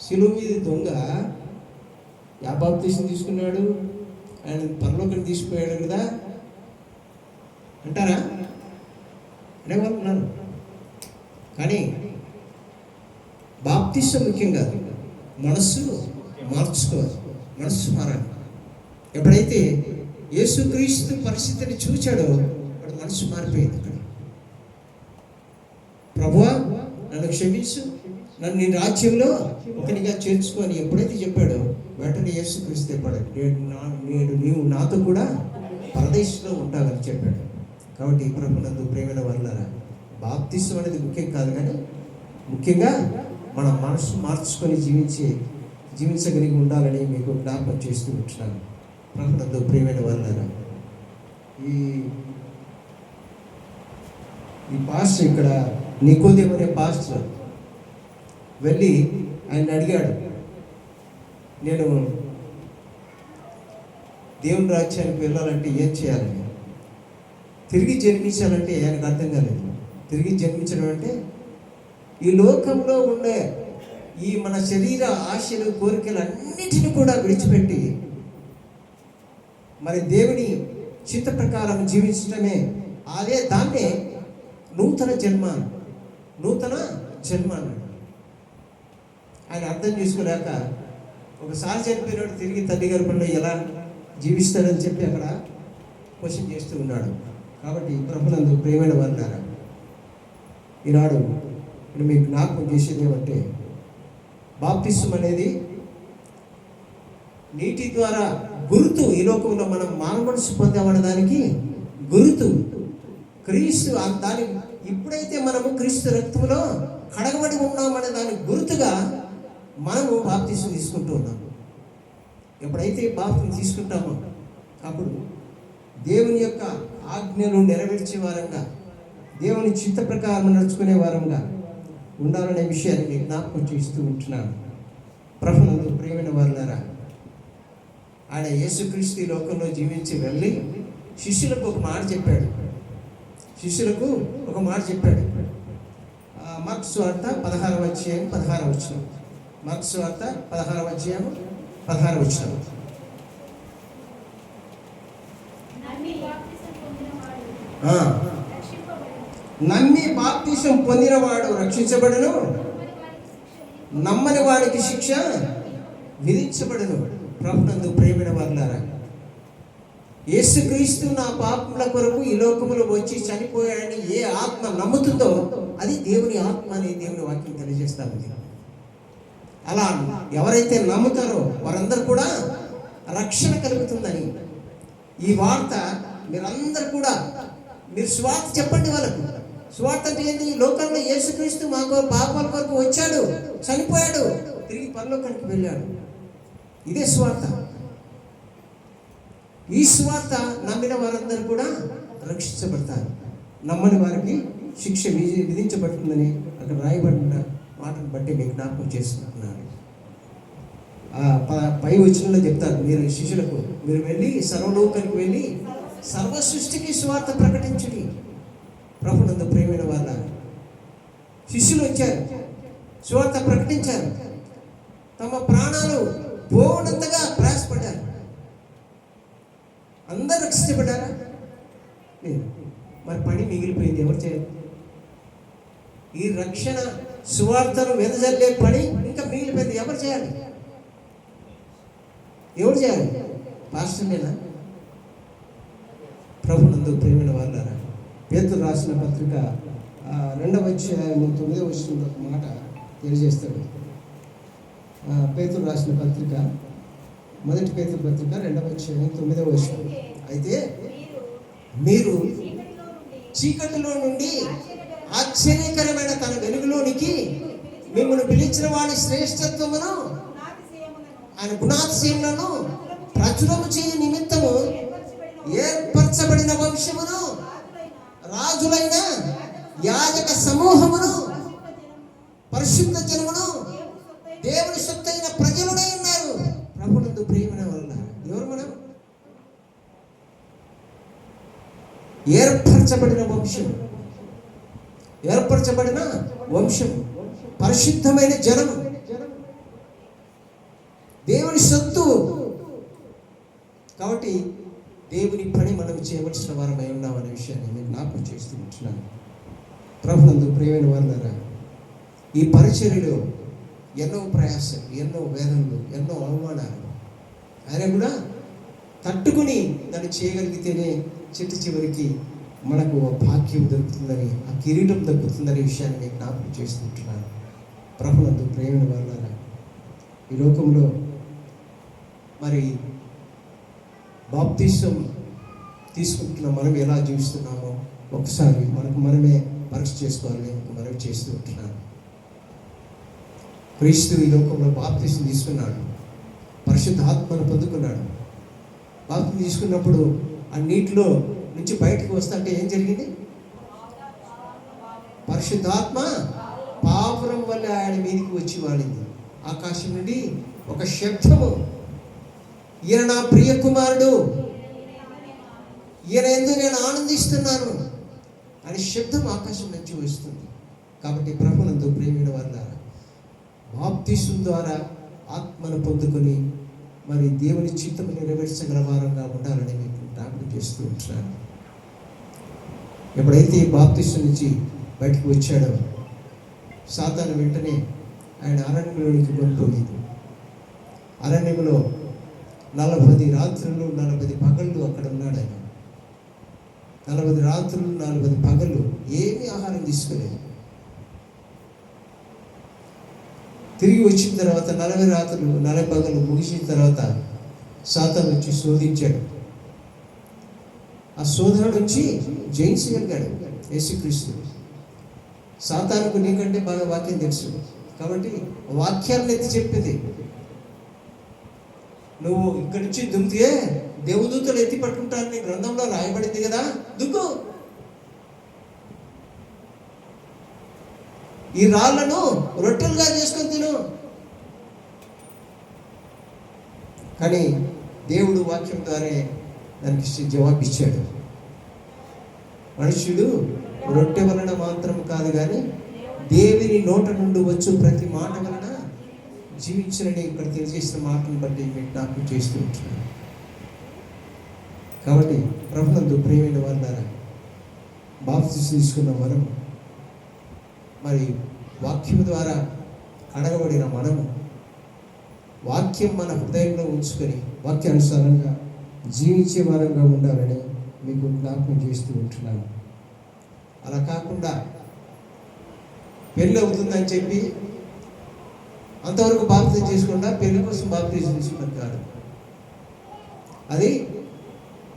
శిలువ మీద దొంగ బాప్తీసం తీసుకున్నాడు, ఆయన పరలోకం తీసుకుపోయాడు కదా అంటారా అనేవాళ్ళు ఉన్నారు. కానీ బాప్తీసం ముఖ్యం కాదు, మనస్సు మార్చుకోవాలి, మనస్సు మారాలి. ఎప్పుడైతే యేసుక్రీస్తు పరిస్థితిని చూచాడో వాడు మనసు మారిపోయింది. అక్కడ ప్రభువా నన్ను క్షమించు, నన్ను నీ రాజ్యంలో ఒకనిగా చేర్చుకొని ఎప్పుడైతే చెప్పాడో వెంటనే యేసుక్రీస్తు చెప్పాడు, నేడు నీవు నాతో కూడా పరదేశంలో ఉంటావని చెప్పాడు. కాబట్టి ప్రభునందు ప్రేమైన వాళ్ళారా, బాప్తిసం అనేది ముఖ్యం కాదు, కానీ ముఖ్యంగా మన మనసు మార్చుకొని జీవించగలిగి ఉండాలని మీకు జ్ఞాపకం చేస్తూ ఉంటున్నాను. ప్రభునందు ప్రియమైన వాళ్ళారా, ఈ పాస్టర్ ఇక్కడ నికోదేము అనే పాస్టర్ వెళ్ళి ఆయన అడిగాడు, నేను దేవుని రాజ్యానికి వెళ్ళాలంటే ఏం చేయాలని. తిరిగి జన్మించాలంటే ఆయనకు అర్థం కాలేదు. తిరిగి జన్మించడం అంటే ఈ లోకంలో ఉండే ఈ మన శరీర ఆశలు కోరికలు అన్నిటిని కూడా విడిచిపెట్టి మరి దేవుని చిత్త ప్రకారం జీవించడమే, అదే దాన్నే నూతన జన్మ అన్నాడు. ఆయన అర్థం చేసుకోలేక ఒకసారి చనిపోయినాడు, తిరిగి తల్లి గర్భంలో ఎలా జీవిస్తాడని చెప్పి అక్కడ క్వశ్చన్ చేస్తూ ఉన్నాడు. కాబట్టి ప్రభునందు ప్రియమైన వారులారా, ఈనాడు నేను మీకు జ్ఞాపకం చేసేది ఏమంటే, బాప్తిస్మం అనేది నీటి ద్వారా గుర్తు. ఈ లోకంలో మనం మానమనసు పొందామనే దానికి గుర్తు క్రీస్తు. దాని ఇప్పుడైతే మనము క్రీస్తు రక్తంలో కడగబడి ఉన్నామనే దానికి గుర్తుగా మనము బాప్తిస్మం తీసుకుంటూ ఉన్నాము. ఎప్పుడైతే బాప్తిస్మం తీసుకుంటామో అప్పుడు దేవుని యొక్క ఆజ్ఞలు నెరవేర్చే వారంగా, దేవుని చిత్త ప్రకారం నడుచుకునే వారంగా ఉండాలనే విషయాన్ని జ్ఞాపకం చేస్తూ ఉంటున్నాను. ప్రభునందు ప్రియమైన వారులారా, ఆయన యేసుక్రీస్తు ఈ లోకంలో జీవించి వెళ్ళి శిష్యులకు ఒక మాట చెప్పాడు. మార్కు సువార్త 16వ అధ్యాయం 16వ వచనం. మార్కు సువార్త 16వ అధ్యాయం 16వ వచనం. నమ్మి బాప్తిసం పొందినవాడు రక్షించబడును, నమ్మని వాడికి శిక్ష విధించబడును. ప్రభునందు ప్రియమైన వారులారా, యేసుక్రీస్తు నా పాపముల కొరకు ఈ లోకములో వచ్చి చనిపోయాడని ఏ ఆత్మ నమ్ముతుందో అది దేవుని ఆత్మ అని దేవుని వాక్యం తెలియజేస్తా ఉంది. అలా ఎవరైతే నమ్ముతారో వారందరూ కూడా రక్షణ కలుగుతుందని ఈ వార్త మీరందరూ కూడా మీరు స్వార్థ చెప్పండి వాళ్ళకు. స్వార్థ అంటే ఏంటి? లోకంలో యేసుక్రీస్తు మా పాపాల కొరకు వచ్చాడు, చనిపోయాడు, తిరిగి పరలోకానికి వెళ్ళాడు. ఇదే స్వార్థ. ఈ స్వార్థ నమ్మిన వారందరూ కూడా రక్షించబడతారు, నమ్మని వారికి శిక్ష విధించబడుతుందని అక్కడ రాయబడిన మాటను బట్టి మీకు జ్ఞాపకం చేస్తున్నాను. పై వచనంలో చెప్తారు, మీరు శిష్యులకు మీరు వెళ్ళి సర్వలోకానికి వెళ్ళి సర్వ సృష్టికి స్వార్థ ప్రకటించుడి. ప్రభునందు ప్రియమైన వాళ్ళ శిష్యులు వచ్చారు, స్వార్థ ప్రకటించారు, తమ ప్రాణాలు పోనంతగా ప్రయాసపడ్డారు. అందరూ రక్షించబడ్డారా? మరి పని మిగిలిపోయింది. ఎవరు చేయాలి? ఈ రక్షణ సువార్తను వెదజల్లే పని ఇంకా మిగిలిపోయింది. ఎవరు చేయాలి? పాస్టర్లేనా? ప్రభునందు ప్రియమైన వాళ్ళారా, పేతురు రాసిన పత్రిక 2వ అధ్యాయం 9వ వచనంలో ఒక మాట తెలియజేస్తాడు. పేతురు రాసిన పత్రిక 1 పేతురు పత్రిక 2వ అధ్యాయం 9వ వచనం. అయితే మీరు చీకటిలో నుండి ఆశ్చర్యకరమైన తన వెలుగులోనికి మిమ్మల్ని పిలిచిన వాడి శ్రేష్టత్వమును ఆయన గుణాతిశయములను ప్రచురము చేయ నిమిత్తము ఏర్పరచబడిన వంశమును, రాజులైన యాజక సమూహమును, పరిశుద్ధ జనమును, దేవుని సొత్తైన ప్రజలునై ఉన్నారు. ప్రభునందు ప్రియమైన వల్ల ఎవరు మనం? ఏర్పరచబడిన వంశం, పరిశుద్ధమైన జనం, దేవుని సొత్తు. కాబట్టి దేవుని పని మనం చేయవలసిన వారమై ఉన్నామనే విషయాన్ని నేను జ్ఞాపకం చేస్తూ ఉంటున్నాను. ప్రభునందు ప్రియమైన వారులారా, ఈ పరిచర్యలో ఎన్నో ప్రయాసాలు, ఎన్నో వేదనలు, ఎన్నో అవమానాలు ఆయన కూడా తట్టుకుని దాన్ని చేయగలిగితేనే చివరికి మనకు భాగ్యం దొరుకుతుందని, ఆ కిరీటం దొరుకుతుందనే విషయాన్ని నేను జ్ఞాపకం చేస్తుంటున్నాను. ప్రభునందు ప్రియమైన వారులారా, ఈ లోకంలో మరి బాప్తిసం తీసుకుంటున్న మనం ఎలా జీవిస్తున్నామో ఒకసారి మనకు మనమే పరీక్ష చేసుకోవాలని మనవి చేస్తూ ఉంటున్నాను. క్రీస్తు ఈ లోకంలో బాప్తిసం తీసుకున్నాడు, పరిశుద్ధాత్మను పొందుకున్నాడు. బాప్తిసం తీసుకున్నప్పుడు ఆ నీటిలో నుంచి బయటకు వస్తుంటే ఏం జరిగింది? పరిశుద్ధాత్మ పావురం వల్ల ఆయన మీదకి వచ్చి వాడింది. ఆకాశం నుండి ఒక శబ్దము, ఈయన నా ప్రియ కుమారుడు, ఈయన ఎందుకు నేను ఆనందిస్తున్నాను అని శబ్దం ఆకాశం నుంచి వస్తుంది. కాబట్టి ప్రభునందు ప్రేమైన వారులారా, బాప్తిసం ద్వారా ఆత్మను పొందుకొని మరి దేవుని చిత్తము నెరవేర్చగల వారంగా ఉండాలని మీకు జ్ఞాపకం చేస్తూ ఉంటున్నాను. ఎప్పుడైతే బాప్తిసం నుంచి బయటకు వచ్చాడో సాతాను వెంటనే ఆయన అరణ్యంలోనికి కొనిపోయింది. అరణ్యంలో 40 రాత్రులు 40 పగళ్ళు అక్కడ ఉన్నాడు ఆయన. 40 రాత్రులు 40 పగళ్ళు ఏమీ ఆహారం తీసుకోలేదు. తిరిగి వచ్చిన తర్వాత 40 రాత్రులు 40 పగళ్ళు ముగిసిన తర్వాత సాతాను వచ్చి శోధించాడు. ఆ శోధన నుంచి జయించగలిగాడు యేసుక్రీస్తు. సాతానుకు నీకంటే బాగా వాక్యం తెలుసు కాబట్టి వాక్యాలను ఎత్తి చెప్పింది. నువ్వు ఇక్కడి నుంచి దుంకితే దేవదూతలు ఎత్తి పట్టుకుంటారని గ్రంథంలో రాయబడింది కదా, దుక్కు. ఈ రాళ్లను రొట్టెలుగా చేసుకొని తిను. కానీ దేవుడు వాక్యం ద్వారా దానికి జవాబిచ్చాడు. మనుష్యుడు రొట్టె వలన మాత్రం కాదు కానీ దేవుని నోట నుండి వచ్చు ప్రతి మాట వలన జీవించాలని ఇక్కడ తెలియజేసిన మాటను బట్టి మీకు జ్ఞాపకం చేస్తూ ఉంటున్నాను. కాబట్టి ప్రభునందు ప్రియమైన వారులారా, బాప్తిసం తీసుకున్న మనం మరి వాక్యం ద్వారా కడగబడిన మనము వాక్యం మన హృదయంలో ఉంచుకొని వాక్యానుసారంగా జీవించే వారంగా ఉండాలని మీకు జ్ఞాపకం చేస్తూ ఉంటున్నాను. అలా కాకుండా పెళ్ళి అవుతుందని చెప్పి అంతవరకు బాప్తిసం చేసుకుండా పెళ్లి కోసం బాప్తిసం తీసుకున్నది కాదు. అది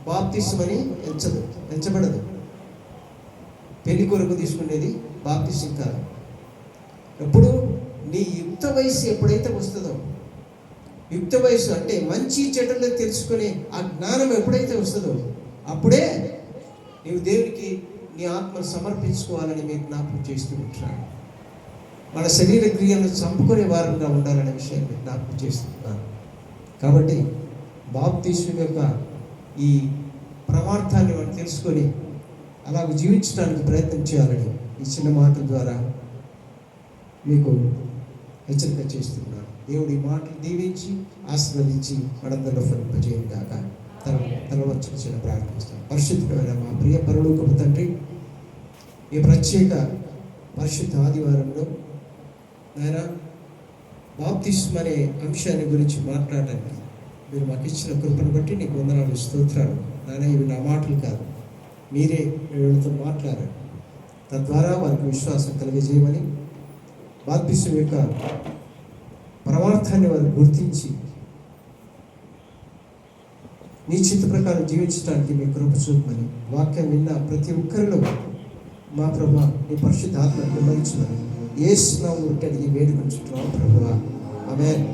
బాప్తిసం అని ఎంచబడదు. పెళ్లి కొరకు తీసుకునేది బాప్తిసం కాదు. ఎప్పుడు నీ యుక్త వయసు ఎప్పుడైతే వస్తుందో, యుక్త వయసు అంటే మంచి చెడ్డలు తెలుసుకునే ఆ జ్ఞానం ఎప్పుడైతే వస్తుందో అప్పుడే నీవు దేవునికి నీ ఆత్మను సమర్పించుకోవాలని మీకు జ్ఞాపకం చేస్తూ ఉంటున్నాను. మన శరీర క్రియలను చంపుకునే వారంగా ఉండాలనే విషయాన్ని జ్ఞాపకం చేస్తున్నాను. కాబట్టి బాప్తిసం యొక్క ఈ పరమార్థాన్ని మనం తెలుసుకొని అలాగ జీవించడానికి ప్రయత్నం చేయాలని ఈ చిన్న మాటల ద్వారా మీకు హెచ్చరిక చేస్తున్నాను. దేవుడి మాటలు దీవించి ఆశీర్వదించి మనందరిలో ఫలింపజేయను గాక. తలవంచిన ప్రార్థిస్తాను. పరిశుద్ధమైన మా ప్రియ పరలోకపు తండ్రి, ఈ ప్రత్యేక పరిశుద్ధ ఆదివారంలో నాయన బాప్తిసం అనే అంశాన్ని గురించి మాట్లాడడానికి మీరు మాకు ఇచ్చిన కృపను బట్టి నీకు వందనాలు, స్తోత్రాలు. నాయన ఇవి నా మాటలు కాదు, మీరే వీళ్ళతో మాట్లాడారు. తద్వారా వారికి విశ్వాసం కలిగజేయమని, బాప్తిసం యొక్క పరమార్థాన్ని వారు గుర్తించి నీ చిత్త ప్రకారం జీవించడానికి మీ కృప చూపమని, వాక్యం విన్న ప్రతి ఒక్కరిలో మా ప్రభువా నీ పరిశుద్ధ ఆత్మను కుమ్మరించమని యేసు నామములో అడిగి వేడుకొంచుతున్నాము ప్రభువా. ఆమేన్.